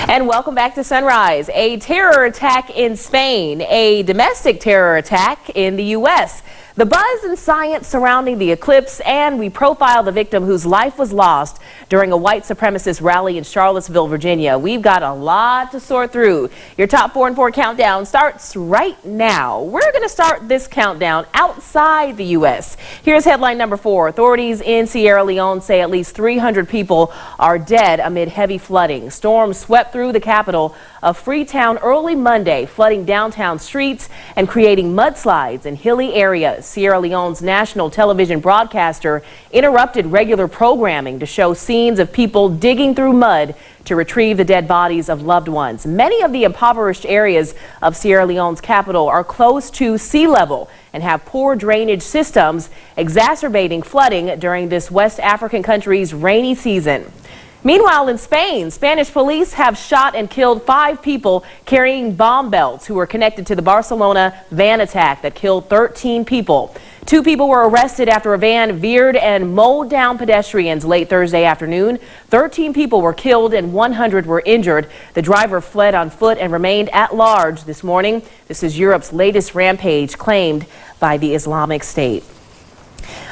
And welcome back to Sunrise. A terror attack in Spain, a domestic terror attack in the U.S. The buzz and science surrounding the eclipse, and we profile the victim whose life was lost during a white supremacist rally in Charlottesville, Virginia. We've got a lot to sort through. Your top 4 and 4 countdown starts right now. We're going to start this countdown outside the U.S. Here's headline number 4. Authorities in Sierra Leone say at least 300 people are dead amid heavy flooding. Storms swept through the capital of Freetown early Monday, flooding downtown streets and creating mudslides in hilly areas. Sierra Leone's national television broadcaster interrupted regular programming to show scenes of people digging through mud to retrieve the dead bodies of loved ones. Many of the impoverished areas of Sierra Leone's capital are close to sea level and have poor drainage systems, exacerbating flooding during this West African country's rainy season. Meanwhile, in Spain, Spanish police have shot and killed 5 people carrying bomb belts who were connected to the Barcelona van attack that killed 13 people. 2 people were arrested after a van veered and mowed down pedestrians late Thursday afternoon. 13 people were killed and 100 were injured. The driver fled on foot and remained at large this morning. This is Europe's latest rampage claimed by the Islamic State.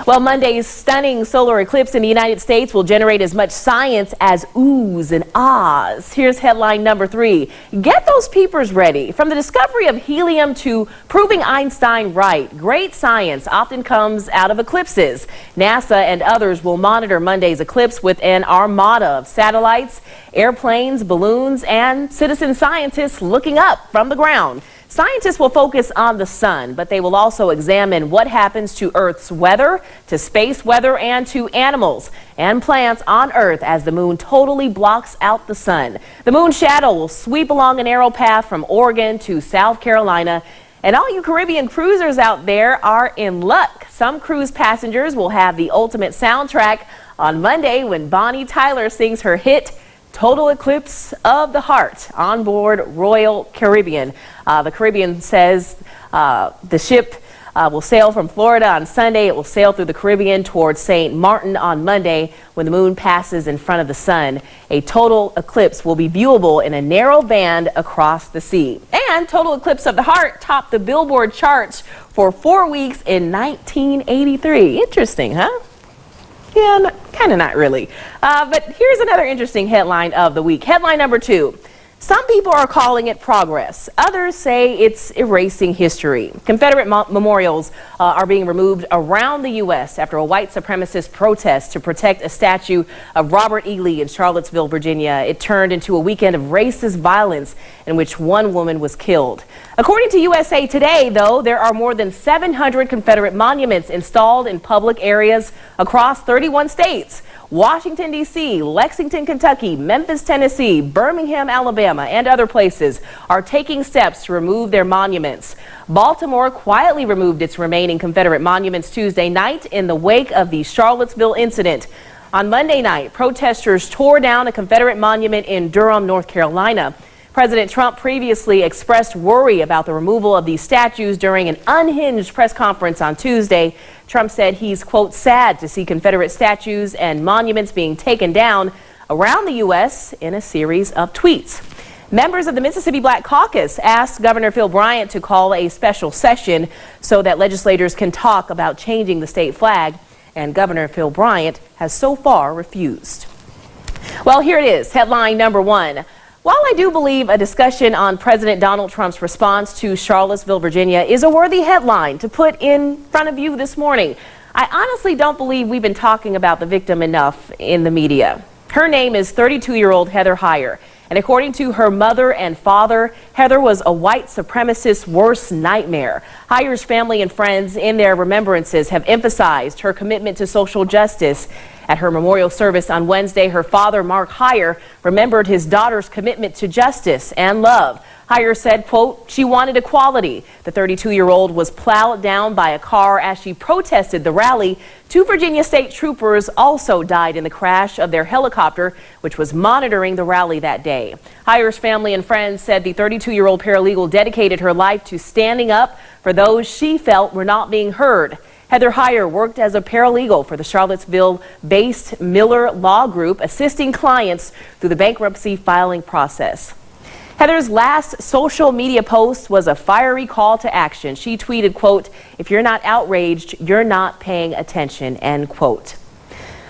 Well, Monday's stunning solar eclipse in the United States will generate as much science as oohs and ahs. Here's headline number 3. Get those peepers ready. From the discovery of helium to proving Einstein right, great science often comes out of eclipses. NASA and others will monitor Monday's eclipse with an armada of satellites, airplanes, balloons, and citizen scientists looking up from the ground. Scientists will focus on the sun, but they will also examine what happens to Earth's weather, to space weather, and to animals and plants on Earth as the moon totally blocks out the sun. The moon's shadow will sweep along a narrow path from Oregon to South Carolina. And all you Caribbean cruisers out there are in luck. Some cruise passengers will have the ultimate soundtrack on Monday when Bonnie Tyler sings her hit Total Eclipse of the Heart on board Royal Caribbean. The Caribbean says the ship will sail from Florida on Sunday. It will sail through the Caribbean towards St. Martin on Monday when the moon passes in front of the sun. A total eclipse will be viewable in a narrow band across the sea. And Total Eclipse of the Heart topped the Billboard charts for 4 weeks in 1983. Interesting, huh? Yeah, kind of not really. But here's another interesting headline of the week. Headline number 2. Some people are calling it progress. Others say it's erasing history. Confederate memorials are being removed around the U.S. after a white supremacist protest to protect a statue of Robert E. Lee in Charlottesville, Virginia. It turned into a weekend of racist violence in which 1 woman was killed. According to USA Today, though, there are more than 700 Confederate monuments installed in public areas across 31 states. Washington, D.C., Lexington, Kentucky, Memphis, Tennessee, Birmingham, Alabama, and other places are taking steps to remove their monuments. Baltimore quietly removed its remaining Confederate monuments Tuesday night in the wake of the Charlottesville incident. On Monday night, protesters tore down a Confederate monument in Durham, North Carolina. President Trump previously expressed worry about the removal of these statues during an unhinged press conference on Tuesday. Trump said he's, quote, sad to see Confederate statues and monuments being taken down around the U.S. in a series of tweets. Members of the Mississippi Black Caucus asked Governor Phil Bryant to call a special session so that legislators can talk about changing the state flag, and Governor Phil Bryant has so far refused. Well, here it is, headline number 1. While I do believe a discussion on President Donald Trump's response to Charlottesville, Virginia is a worthy headline to put in front of you this morning, I honestly don't believe we've been talking about the victim enough in the media. Her name is 32-year-old Heather Heyer. And according to her mother and father, Heather was a white supremacist's worst nightmare. Heyer's family and friends in their remembrances have emphasized her commitment to social justice. At her memorial service on Wednesday, her father, Mark Heyer, remembered his daughter's commitment to justice and love. Heyer said, quote, she wanted equality. The 32-year-old was plowed down by a car as she protested the rally. 2 Virginia state troopers also died in the crash of their helicopter, which was monitoring the rally that day. Heyer's family and friends said the 32-year-old paralegal dedicated her life to standing up for those she felt were not being heard. Heather Heyer worked as a paralegal for the Charlottesville-based Miller Law Group, assisting clients through the bankruptcy filing process. Heather's last social media post was a fiery call to action. She tweeted, quote, "If you're not outraged, you're not paying attention," end quote.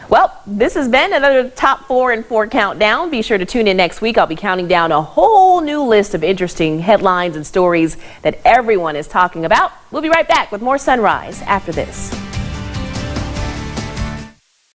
Well, this has been another Top 4 in 4 countdown. Be sure to tune in next week. I'll be counting down a whole new list of interesting headlines and stories that everyone is talking about. We'll be right back with more Sunrise after this.